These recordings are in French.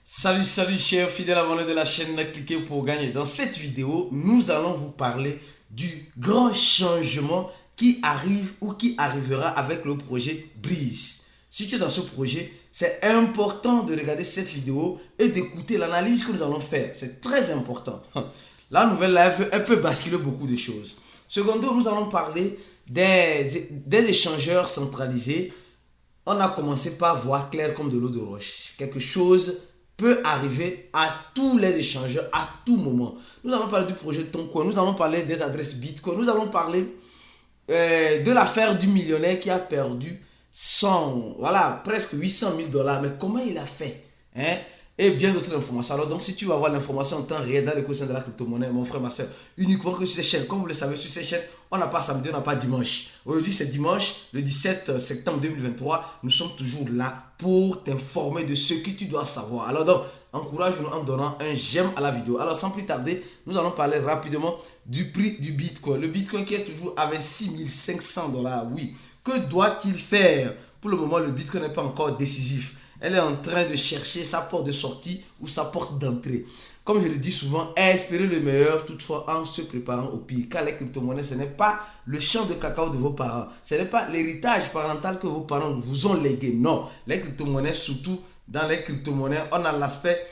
Salut chers fidèles abonnés de la chaîne, cliquez pour gagner. Dans cette vidéo, nous allons vous parler du grand changement qui arrive ou qui arrivera avec le projet Breeze. Si tu es dans ce projet, c'est important de regarder cette vidéo et d'écouter l'analyse que nous allons faire. C'est très important. La nouvelle live, elle peut basculer beaucoup de choses. Secondo, nous allons parler des échangeurs centralisés. On a commencé par voir clair comme de l'eau de roche. Quelque chose peut arriver à tous les échangeurs à tout moment. Nous allons parler du projet Toncoin, nous allons parler des adresses Bitcoin, nous allons parler de l'affaire du millionnaire qui a perdu presque 800 000 $. Mais comment il a fait, hein? Et bien d'autres informations. Alors donc si tu vas avoir l'information en temps réel dans l'écosystème de la crypto-monnaie, mon frère, ma soeur, uniquement que sur ces chaînes, comme vous le savez, sur ces chaînes, on n'a pas samedi, on n'a pas dimanche. Aujourd'hui c'est dimanche, le 17 septembre 2023, nous sommes toujours là pour t'informer de ce que tu dois savoir. Alors donc, encourage-nous en donnant un j'aime à la vidéo. Alors sans plus tarder, nous allons parler rapidement du prix du Bitcoin. Le Bitcoin qui est toujours à 26 500 $, oui. Que doit-il faire? Pour le moment, le Bitcoin n'est pas encore décisif. Elle est en train de chercher sa porte de sortie ou sa porte d'entrée. Comme je le dis souvent, espérez le meilleur toutefois en se préparant au pire. Car les crypto-monnaies, ce n'est pas le champ de cacao de vos parents. Ce n'est pas l'héritage parental que vos parents vous ont légué. Non, les crypto-monnaies, surtout dans les crypto-monnaies, on a l'aspect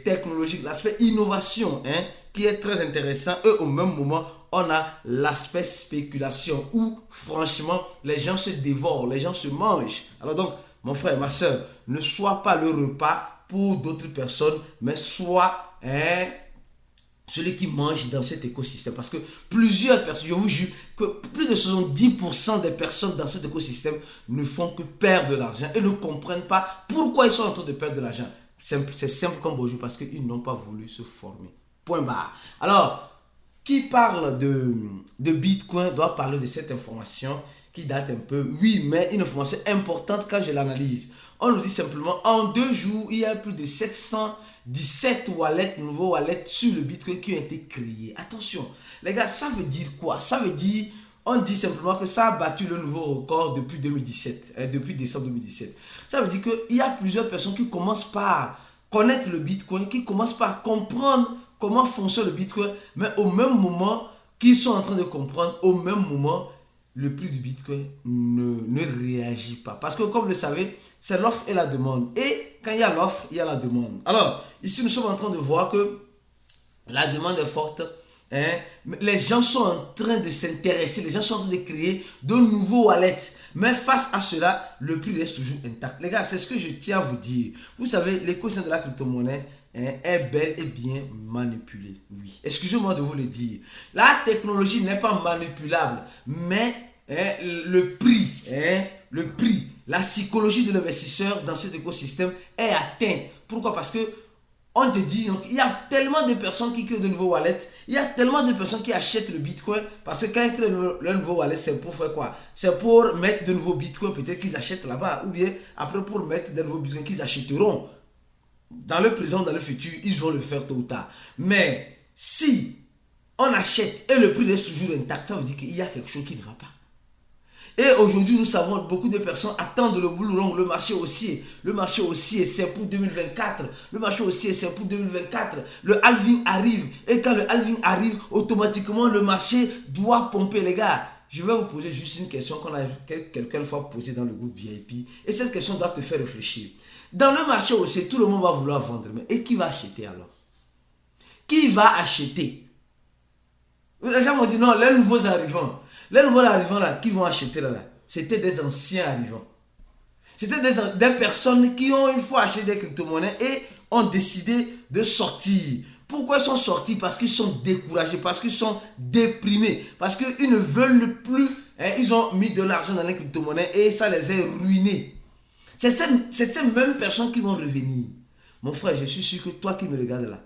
technologique, l'aspect innovation, qui est très intéressant. Et au même moment, on a l'aspect spéculation où franchement, les gens se dévorent, les gens se mangent. Alors donc, mon frère, ma soeur, ne sois pas le repas pour d'autres personnes, mais sois celui qui mange dans cet écosystème. Parce que plusieurs personnes, je vous jure, que plus de 70% des personnes dans cet écosystème ne font que perdre de l'argent et ne comprennent pas pourquoi ils sont en train de perdre de l'argent. C'est simple comme bonjour, parce qu'ils n'ont pas voulu se former. Point barre. Alors, qui parle de Bitcoin doit parler de cette information qui date un peu, oui, mais une information importante quand je l'analyse. On nous dit simplement, en 2 jours, il y a plus de 717 nouveaux wallets sur le Bitcoin qui ont été créés. Attention, les gars, ça veut dire quoi? Ça veut dire, on dit simplement que ça a battu le nouveau record depuis 2017, depuis décembre 2017. Ça veut dire qu'il y a plusieurs personnes qui commencent par connaître le Bitcoin, qui commencent par comprendre comment fonctionne le Bitcoin, mais au même moment qu'ils sont en train de comprendre, au même moment, le prix du Bitcoin ne réagit pas. Parce que comme vous le savez, c'est l'offre et la demande. Et quand il y a l'offre, il y a la demande. Alors, ici, nous sommes en train de voir que la demande est forte. Les gens sont en train de s'intéresser, les gens sont en train de créer de nouveaux wallets. Mais face à cela, le prix reste toujours intact. Les gars, c'est ce que je tiens à vous dire. Vous savez, l'écosystème de la crypto-monnaie est bel et bien manipulé. Oui, excusez-moi de vous le dire. La technologie n'est pas manipulable, mais le prix, la psychologie de l'investisseur dans cet écosystème est atteint. Pourquoi? Parce que on te dit, donc, il y a tellement de personnes qui créent de nouveaux wallets, il y a tellement de personnes qui achètent le Bitcoin, parce que quand ils créent le nouveau wallet, c'est pour faire quoi? C'est pour mettre de nouveaux Bitcoins, peut-être qu'ils achètent là-bas, ou bien après pour mettre de nouveaux Bitcoins qu'ils achèteront. Dans le présent, dans le futur, ils vont le faire tôt ou tard. Mais si on achète et le prix reste toujours intact, ça veut dire qu'il y a quelque chose qui ne va pas. Et aujourd'hui, nous savons beaucoup de personnes attendent le bout long, le marché haussier. Le marché haussier, c'est pour 2024. Le marché haussier, c'est pour 2024. Le halving arrive. Et quand le halving arrive, automatiquement, le marché doit pomper, les gars. Je vais vous poser juste une question qu'on a quelqu'un une fois posée dans le groupe VIP. Et cette question doit te faire réfléchir. Dans le marché haussier, tout le monde va vouloir vendre. Mais et qui va acheter alors? Qui va acheter? Les gens m'ont dit non, les nouveaux arrivants. Les nouveaux arrivants là, qui vont acheter là, c'était des anciens arrivants. C'était des personnes qui ont une fois acheté des crypto-monnaies et ont décidé de sortir. Pourquoi ils sont sortis? Parce qu'ils sont découragés, parce qu'ils sont déprimés, parce qu'ils ne veulent plus. Ils ont mis de l'argent dans les crypto-monnaies et ça les a ruinés. C'est ces mêmes personnes qui vont revenir. Mon frère, je suis sûr que toi qui me regardes là,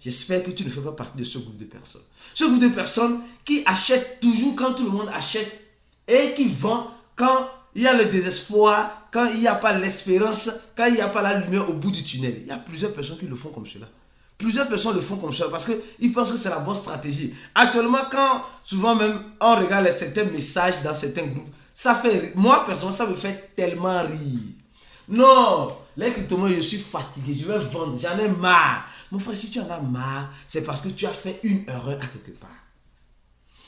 j'espère que tu ne fais pas partie de ce groupe de personnes. Ce groupe de personnes qui achètent toujours quand tout le monde achète et qui vendent quand il y a le désespoir, quand il n'y a pas l'espérance, quand il n'y a pas la lumière au bout du tunnel. Il y a plusieurs personnes qui le font comme cela. Plusieurs personnes le font comme cela parce qu'ils pensent que c'est la bonne stratégie. Actuellement, quand souvent même on regarde certains messages dans certains groupes, ça fait, moi personnellement, ça me fait tellement rire. Non, les crypto-monnaies, je suis fatigué, je vais vendre, j'en ai marre. Mon frère, si tu en as marre, c'est parce que tu as fait une erreur à quelque part.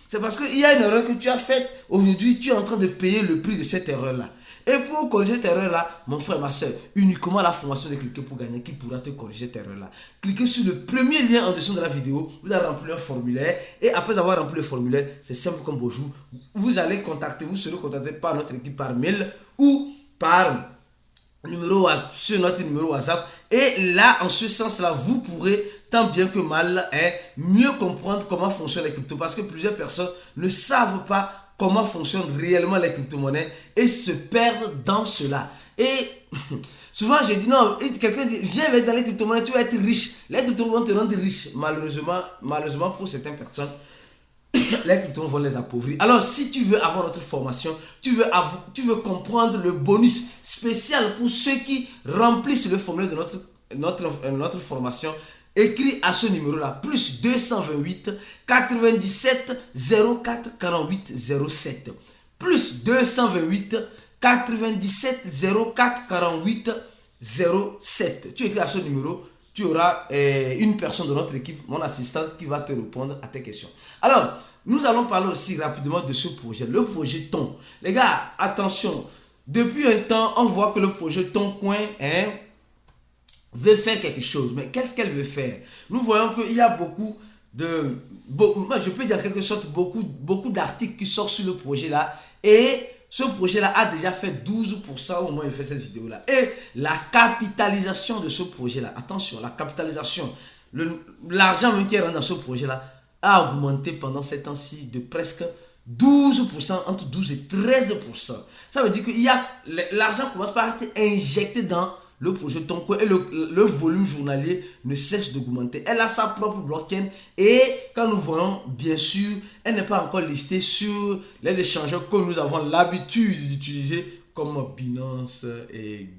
C'est parce qu'il y a une erreur que tu as faite. Aujourd'hui, tu es en train de payer le prix de cette erreur-là. Et pour corriger cette erreur-là, mon frère, ma soeur, uniquement la formation de Cliquer pour gagner qui pourra te corriger cette erreur-là. Cliquez sur le premier lien en dessous de la vidéo. Vous allez remplir un formulaire. Et après avoir rempli le formulaire, c'est simple comme bonjour. Vous allez contacter, vous serez contacté par notre équipe par mail ou par sur notre numéro WhatsApp. Et là, en ce sens-là, vous pourrez tant bien que mal mieux comprendre comment fonctionnent les cryptos. Parce que plusieurs personnes ne savent pas comment fonctionnent réellement les crypto-monnaies et se perdent dans cela. Et souvent, je dis non, quelqu'un dit, viens dans les crypto-monnaies, tu vas être riche. Les crypto-monnaies vont te rendre riche. Malheureusement pour certaines personnes, les cryptos vont les appauvrir. Alors, si tu veux avoir notre formation, tu veux comprendre le bonus spécial pour ceux qui remplissent le formulaire de notre formation, écris à ce numéro-là, plus 228 97 04 48 07. Plus 228 97 04 48 07. Tu écris à ce numéro, tu auras une personne de notre équipe, mon assistante, qui va te répondre à tes questions. Alors, nous allons parler aussi rapidement de ce projet, le projet Ton. Les gars, attention, depuis un temps, on voit que le projet Toncoin veut faire quelque chose. Mais qu'est-ce qu'elle veut faire? Nous voyons qu'il y a je peux dire quelque sorte, beaucoup d'articles qui sortent sur le projet-là. Et ce projet-là a déjà fait 12% au moment où il fait cette vidéo-là. Et la capitalisation de ce projet-là, attention, la capitalisation, l'argent qui est rentré dans ce projet-là a augmenté pendant ces temps-ci de presque 12%, entre 12 et 13%. Ça veut dire que l'argent commence par être injecté dans le projet Toncoin et le volume journalier ne cesse d'augmenter. Elle a sa propre blockchain et quand nous voyons, bien sûr, elle n'est pas encore listée sur les échangeurs que nous avons l'habitude d'utiliser comme Binance et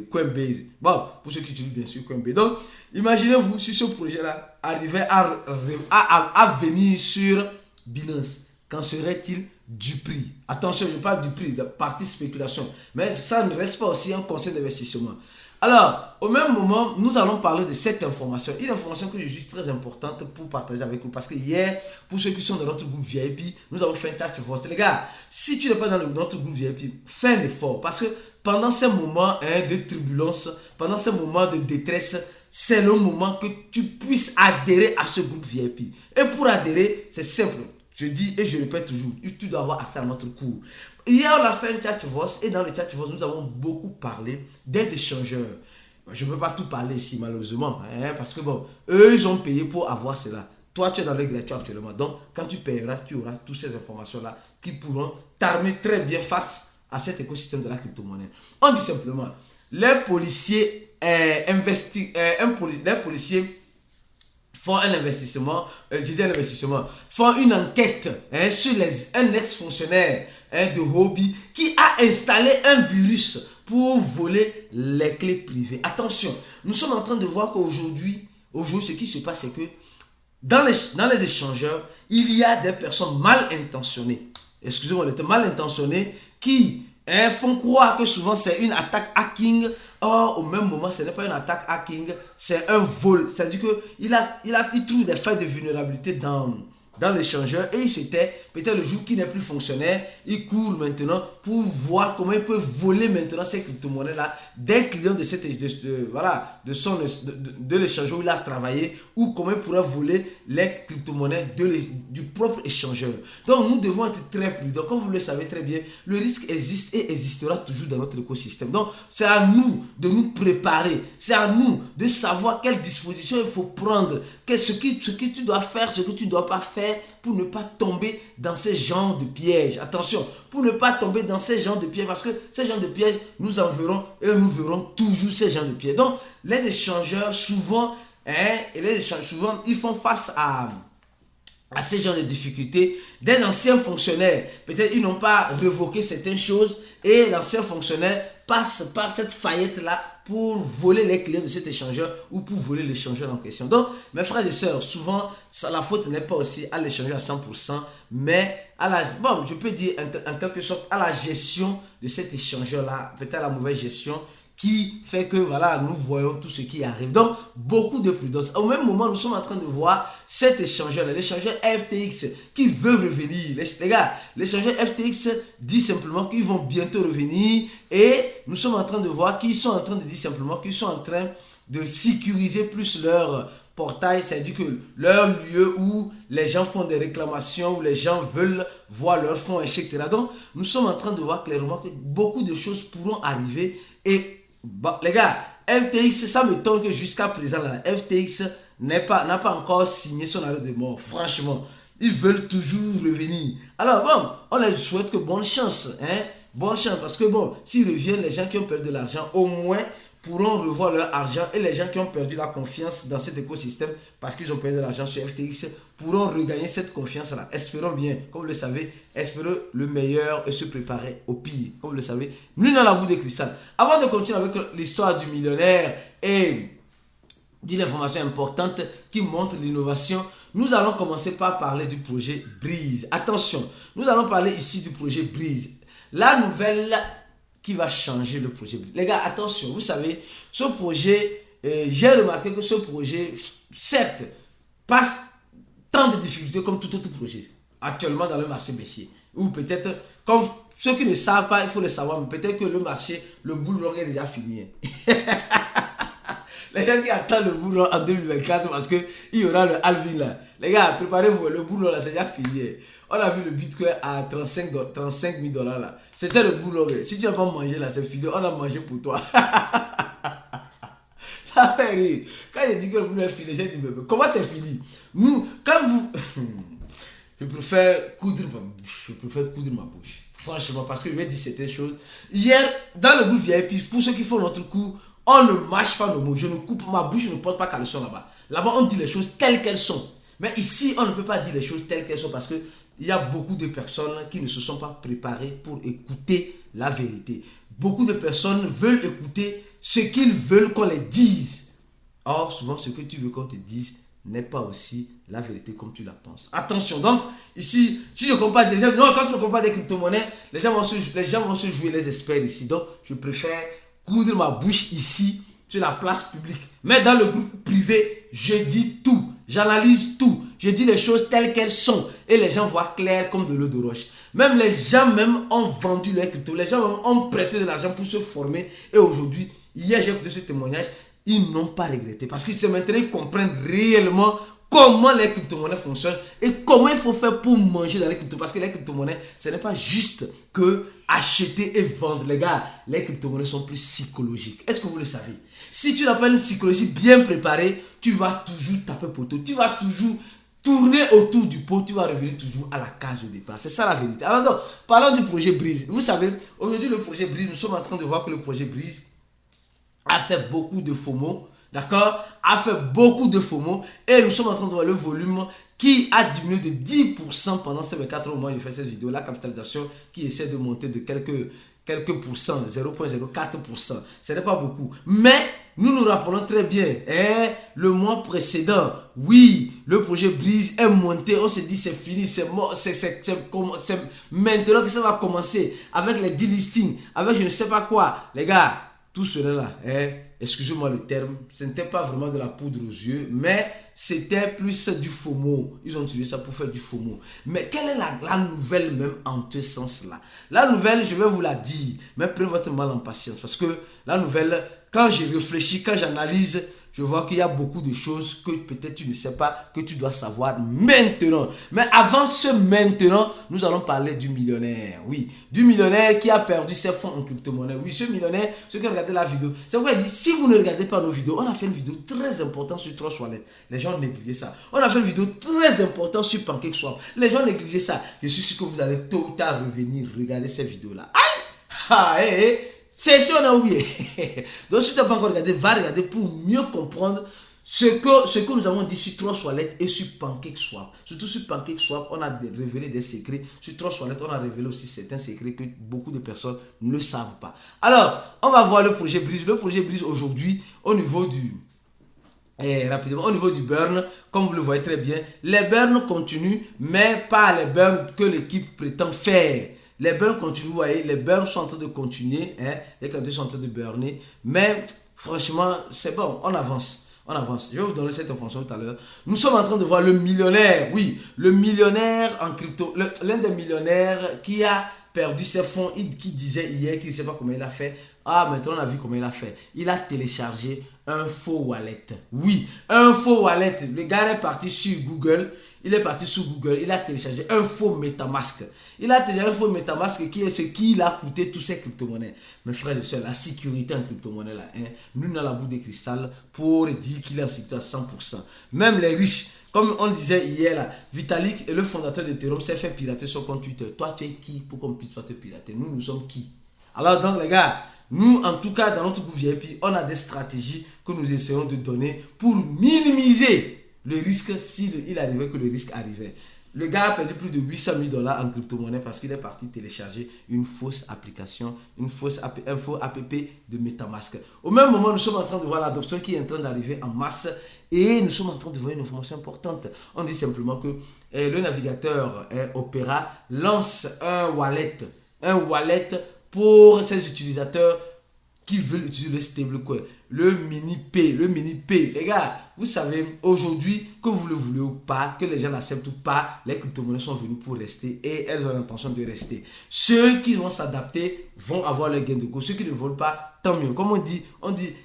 Coinbase. Bon, pour ceux qui utilisent bien sûr Coinbase. Donc, imaginez-vous si ce projet-là arrivait à venir sur Binance. Qu'en serait-il du prix? Attention, je parle du prix, de partie spéculation. Mais ça ne reste pas aussi un conseil d'investissement. Alors, au même moment, nous allons parler de cette information. Une information que je juge très importante pour partager avec vous. Parce que hier, pour ceux qui sont dans notre groupe VIP, nous avons fait un chat force. Les gars, si tu n'es pas dans notre groupe VIP, fais un effort. Parce que pendant ces moments de turbulence, pendant ces moments de détresse, c'est le moment que tu puisses adhérer à ce groupe VIP. Et pour adhérer, c'est simple. Je dis et je répète toujours, tu dois avoir accès à notre cours. Hier, on a fait un chat-voice et dans le chat-voice, nous avons beaucoup parlé des échangeurs. Je ne peux pas tout parler ici, malheureusement, parce que bon, eux, ils ont payé pour avoir cela. Toi, tu es dans le gratuit actuellement. Donc, quand tu payeras, tu auras toutes ces informations-là qui pourront t'armer très bien face à cet écosystème de la crypto-monnaie. On dit simplement, les policiers font un investissement, font une enquête sur un ex-fonctionnaire de Hobby qui a installé un virus pour voler les clés privées. Attention, nous sommes en train de voir qu'aujourd'hui, ce qui se passe, c'est que dans les échangeurs, il y a des personnes mal intentionnées, excusez-moi, mal intentionnées qui font croire que souvent c'est une attaque hacking. Or, au même moment, ce n'est pas une attaque hacking, c'est un vol. C'est-à-dire qu'il trouve des failles de vulnérabilité dans l'échangeur et il s'était, peut-être le jour qui n'est plus fonctionnaire, il court maintenant pour voir comment il peut voler maintenant ces crypto-monnaies-là des clients de l'échangeur où il a travaillé ou comment il pourrait voler les crypto-monnaies du propre échangeur. Donc, nous devons être très prudents. Comme vous le savez très bien, le risque existe et existera toujours dans notre écosystème. Donc, c'est à nous de nous préparer. C'est à nous de savoir quelles dispositions il faut prendre, ce que tu dois faire, ce que tu ne dois pas faire pour ne pas tomber dans ces genres de pièges. Attention, pour ne pas tomber dans ces genres de pièges, parce que ces genres de pièges, nous en verrons et nous verrons toujours ces genres de pièges. Donc, les échangeurs, souvent, ils font face à ces genres de difficultés. Des anciens fonctionnaires, peut-être ils n'ont pas révoqué certaines choses et l'ancien fonctionnaire passe par cette faillite-là pour voler les clients de cet échangeur ou pour voler l'échangeur en question. Donc, mes frères et sœurs, souvent, la faute n'est pas aussi à l'échangeur à 100%, mais je peux dire en quelque sorte à la gestion de cet échangeur-là, peut-être à la mauvaise gestion qui fait que voilà, nous voyons tout ce qui arrive. Donc, beaucoup de prudence. Au même moment, nous sommes en train de voir cet échangeur, l'échangeur FTX qui veut revenir. Les gars, l'échangeur FTX dit simplement qu'ils vont bientôt revenir et nous sommes en train de voir qu'ils sont en train de dire simplement qu'ils sont en train de sécuriser plus leur portail, c'est-à-dire que leur lieu où les gens font des réclamations, où les gens veulent voir leurs fonds, etc. Donc, nous sommes en train de voir clairement que beaucoup de choses pourront arriver et bah, les gars, FTX, ça m'étonne que jusqu'à présent, la FTX n'a pas encore signé son arrêt de mort. Franchement, ils veulent toujours revenir. Alors bon, on leur souhaite que bonne chance. Hein? Bonne chance parce que bon, s'ils reviennent, les gens qui ont perdu de l'argent, au moins pourront revoir leur argent et les gens qui ont perdu la confiance dans cet écosystème parce qu'ils ont perdu de l'argent sur FTX pourront regagner cette confiance-là. Espérons bien, comme vous le savez, espérons le meilleur et se préparer au pire. Comme vous le savez, nul n'a la boule de cristal. Avant de continuer avec l'histoire du millionnaire et d'une information importante qui montre l'innovation, nous allons commencer par parler du projet Breeze. Attention, nous allons parler ici du projet Breeze. La nouvelle qui va changer le projet. Les gars, attention, vous savez, ce projet, j'ai remarqué que ce projet, certes, passe tant de difficultés comme tout autre projet actuellement dans le marché baissier. Ou peut-être, comme ceux qui ne savent pas, il faut le savoir, mais peut-être que le marché, le bull run est déjà fini. Les gens qui attendent le bull run en 2024 parce qu'il y aura le halving là. Les gars, préparez-vous, le bull run là, c'est déjà fini. On a vu le Bitcoin à 35 000 $ là. C'était le boulot. Si tu n'as pas mangé là, c'est fini. On a mangé pour toi. Ça fait rire. Quand j'ai dit que le boulot est fini, j'ai dit, mais comment c'est fini? Nous, quand vous... je préfère coudre ma bouche. Je préfère coudre ma bouche. Franchement, parce que je vais dire certaines choses. Hier, dans le groupe VIP, pour ceux qui font notre coup, on ne mâche pas nos mots. Je ne coupe ma bouche, je ne porte pas caleçon là-bas. Là-bas, on dit les choses telles qu'elles sont. Mais ici, on ne peut pas dire les choses telles qu'elles sont parce que il y a beaucoup de personnes qui ne se sont pas préparées pour écouter la vérité. Beaucoup de personnes veulent écouter ce qu'ils veulent qu'on les dise. Or, souvent, ce que tu veux qu'on te dise n'est pas aussi la vérité comme tu la penses. Attention, donc, ici, si je ne compare des gens, non, quand tu ne compares des crypto-monnaies, les gens vont se jouer les experts ici. Donc, je préfère coudre ma bouche ici, sur la place publique. Mais dans le groupe privé, je dis tout. J'analyse tout. Je dis les choses telles qu'elles sont. Et les gens voient clair comme de l'eau de roche. Même les gens même ont vendu leurs cryptos. Les gens même ont prêté de l'argent pour se former. Et aujourd'hui, hier j'ai écouté ce témoignage. Ils n'ont pas regretté. Parce qu'ils se maintenant, ils comprennent réellement comment les crypto-monnaies fonctionnent. Et comment il faut faire pour manger dans les crypto. Parce que les crypto-monnaies, ce n'est pas juste que acheter et vendre. Les gars, les crypto-monnaies sont plus psychologiques. Est-ce que vous le savez? Si tu n'as pas une psychologie bien préparée, tu vas toujours taper poteau. Tu vas toujours tourner autour du pot. Tu vas revenir toujours à la case de départ. C'est ça la vérité. Alors donc, parlons du projet Breeze. Vous savez, aujourd'hui le projet Breeze, nous sommes en train de voir que le projet Breeze a fait beaucoup de FOMO. D'accord? A fait beaucoup de FOMO. Et nous sommes en train de voir le volume qui a diminué de 10% pendant ces 4 mois. Je fais cette vidéo. La capitalisation qui essaie de monter de quelques pourcents, 0,04%. Ce n'est pas beaucoup. Mais nous nous rappelons très bien, le mois précédent, oui, le projet Breeze est monté. On se dit c'est fini, c'est mort, c'est maintenant que ça va commencer avec les delistings, avec je ne sais pas quoi. Les gars, tout cela là, excusez-moi le terme, ce n'était pas vraiment de la poudre aux yeux, mais c'était plus du FOMO. Ils ont utilisé ça pour faire du FOMO. Mais quelle est la nouvelle même en ce sens-là? La nouvelle, je vais vous la dire, mais prenez votre mal en patience. Parce que la nouvelle, quand je réfléchis, quand j'analyse, je vois qu'il y a beaucoup de choses que peut-être tu ne sais pas, que tu dois savoir maintenant. Mais avant ce maintenant, nous allons parler du millionnaire. Oui, du millionnaire qui a perdu ses fonds en crypto-monnaie. Oui, ce millionnaire, ceux qui ont regardé la vidéo, c'est pourquoi il dit, si vous ne regardez pas nos vidéos, on a fait une vidéo très importante sur Trust Wallet. Les gens négligeaient ça. On a fait une vidéo très importante sur PancakeSwap. Les gens négligeaient ça. Je suis sûr que vous allez tôt ou tard revenir regarder ces vidéos-là. Aïe! Ah, c'est si on a oublié. Donc, si tu n'as pas encore regardé, va regarder pour mieux comprendre ce que nous avons dit sur Trust Wallet et sur PancakeSwap. Surtout sur PancakeSwap, on a révélé des secrets. Sur Trust Wallet, on a révélé aussi certains secrets que beaucoup de personnes ne savent pas. Alors, on va voir le projet Breeze. Le projet Breeze aujourd'hui, au niveau du... rapidement, au niveau du burn, comme vous le voyez très bien, les burns continuent, mais pas les burns que l'équipe prétend faire. Les burns continuent, vous voyez, les burns sont en train de continuer, hein, les quantités sont en train de burner. Mais franchement, c'est bon, on avance. On avance. Je vais vous donner cette information tout à l'heure. Nous sommes en train de voir le millionnaire. Oui, le millionnaire en crypto. L'un des millionnaires qui a perdu ses fonds, qui disait hier qu'il ne sait pas comment il a fait. Ah, maintenant on a vu comment il a fait. Il a téléchargé un faux wallet. Oui, un faux wallet. Le gars est parti sur Google. Il est parti sur Google. Il a téléchargé un faux MetaMask. Il a téléchargé un faux MetaMask qui est ce qui a coûté tous ces crypto-monnaies. Mes frères et sœurs, la sécurité en crypto-monnaie là, hein, nous n'avons la boule de cristal pour dire qu'il est en sécurité à 100%. Même les riches, comme on disait hier là, Vitalik et le fondateur d'Ethereum s'est fait pirater son compte Twitter. Toi, tu es qui pour qu'on puisse pas te pirater? Nous sommes qui? Alors donc les gars, nous en tout cas dans notre groupe VIP, on a des stratégies que nous essayons de donner pour minimiser le risque s'il arrivait que le risque arrivait. Le gars a perdu plus de 800 000 $ en crypto-monnaie parce qu'il est parti télécharger une fausse application, un faux app de MetaMask. Au même moment, nous sommes en train de voir l'adoption qui est en train d'arriver en masse et nous sommes en train de voir une information importante. On dit simplement que le navigateur Opera lance un wallet pour ses utilisateurs qui veulent utiliser le stablecoin, le mini P. Les gars, vous savez, aujourd'hui, que vous le voulez ou pas, que les gens n'acceptent ou pas, les crypto-monnaies sont venues pour rester et elles ont l'intention de rester. Ceux qui vont s'adapter vont avoir leur gain de cause. Ceux qui ne veulent pas, tant mieux. Comme on dit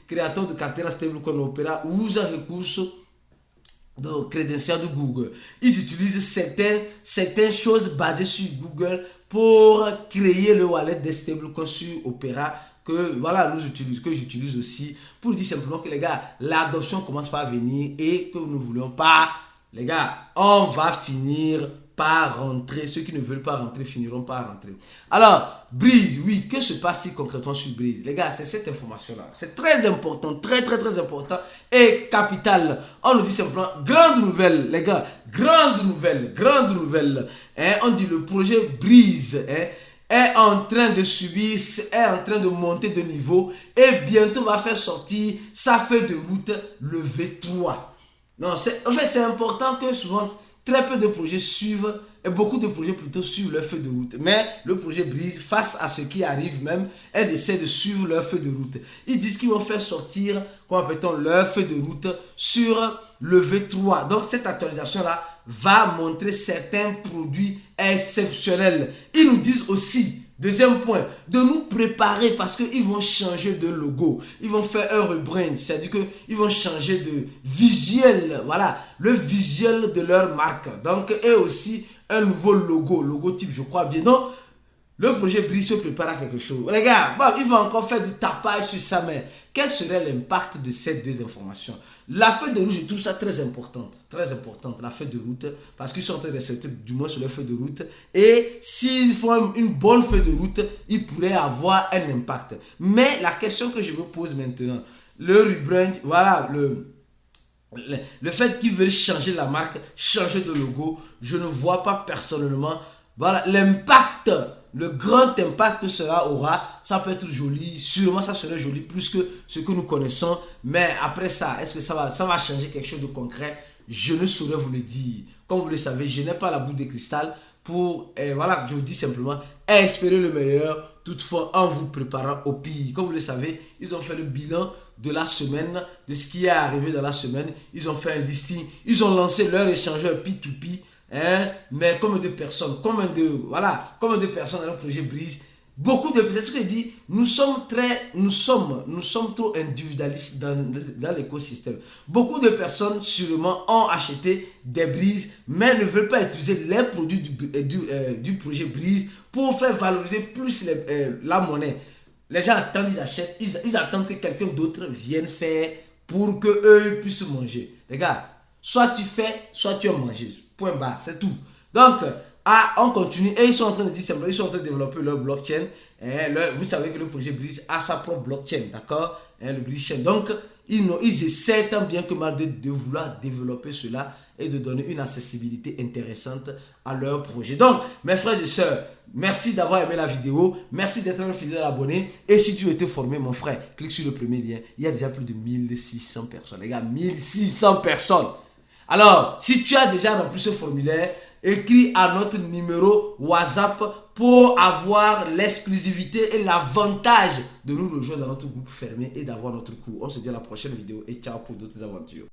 créateur de cartera stablecoin Opera, usa recursos de crédentiels de Google. Ils utilisent certaines choses basées sur Google pour créer le wallet des stablecoins sur Opera que voilà, que j'utilise aussi pour dire simplement que les gars, l'adoption commence par venir et que nous ne voulons pas, les gars, on va finir par rentrer. Ceux qui ne veulent pas rentrer finiront par rentrer. Alors, Breeze, oui, que se passe-t-il concrètement sur Breeze? Les gars, c'est cette information-là. C'est très important, très important et capital. On nous dit simplement, grande nouvelle, les gars, grande nouvelle. Hein? On dit le projet Breeze, hein, est en train de subir, est en train de monter de niveau et bientôt va faire sortir sa feuille de route le V3. Non, en fait, c'est important que souvent, très peu de projets suivent et beaucoup de projets plutôt suivent leur feuille de route. Mais le projet Breeze, face à ce qui arrive même, elle essaie de suivre leur feuille de route. Ils disent qu'ils vont faire sortir, comment appelle-t-on, leur feuille de route sur le V3. Donc, cette actualisation-là va montrer certains produits exceptionnels. Ils nous disent aussi, deuxième point, de nous préparer parce qu'ils vont changer de logo. Ils vont faire un rebrand, c'est-à-dire qu'ils vont changer de visuel, voilà, le visuel de leur marque. Donc, et aussi un nouveau logotype, je crois bien. Donc, le projet Breeze se prépare à quelque chose. Les gars, bon, ils vont encore faire du tapage sur sa main. Quel serait l'impact de ces deux informations? La feuille de route, je trouve ça très importante, la feuille de route, parce qu'ils sont en train de respecter du moins sur leur feuille de route. Et s'ils font une bonne feuille de route, ils pourraient avoir un impact. Mais la question que je me pose maintenant, le rebrand, voilà, le fait qu'ils veulent changer la marque, changer de logo, je ne vois pas personnellement, voilà, l'impact. Le grand impact que cela aura, ça peut être joli, sûrement ça serait joli plus que ce que nous connaissons, mais après ça, est-ce que ça va changer quelque chose de concret? Je ne saurais vous le dire. Comme vous le savez, je n'ai pas la boule de cristal pour, voilà, je vous dis simplement, espérer le meilleur, toutefois en vous préparant au pire. Comme vous le savez, ils ont fait le bilan de la semaine, de ce qui est arrivé dans la semaine, ils ont fait un listing, ils ont lancé leur échangeur P2P, hein, mais comme des personnes, comme des personnes dans le projet Breeze, beaucoup de personnes, c'est ce que je dis, nous sommes trop individualistes dans l'écosystème. Beaucoup de personnes sûrement ont acheté des Breeze, mais ne veulent pas utiliser les produits du projet Breeze pour faire valoriser plus la monnaie. Les gens attendent, ils achètent, ils attendent que quelqu'un d'autre vienne faire pour qu'eux puissent manger. Les gars, soit tu fais, soit tu as mangé. Point barre, c'est tout. Donc, on continue et ils sont en train de dire simplement, ils sont en train de développer leur blockchain. Vous savez que le projet Breeze a sa propre blockchain, d'accord? Le Breeze Chain. Donc, ils essaient tant bien que mal de vouloir développer cela et de donner une accessibilité intéressante à leur projet. Donc, mes frères et sœurs, merci d'avoir aimé la vidéo. Merci d'être un fidèle abonné. Et si tu veux te former, mon frère, clique sur le premier lien. Il y a déjà plus de 1600 personnes. Les gars, 1600 personnes. Alors, si tu as déjà rempli ce formulaire, écris à notre numéro WhatsApp pour avoir l'exclusivité et l'avantage de nous rejoindre dans notre groupe fermé et d'avoir notre cours. On se dit à la prochaine vidéo et ciao pour d'autres aventures.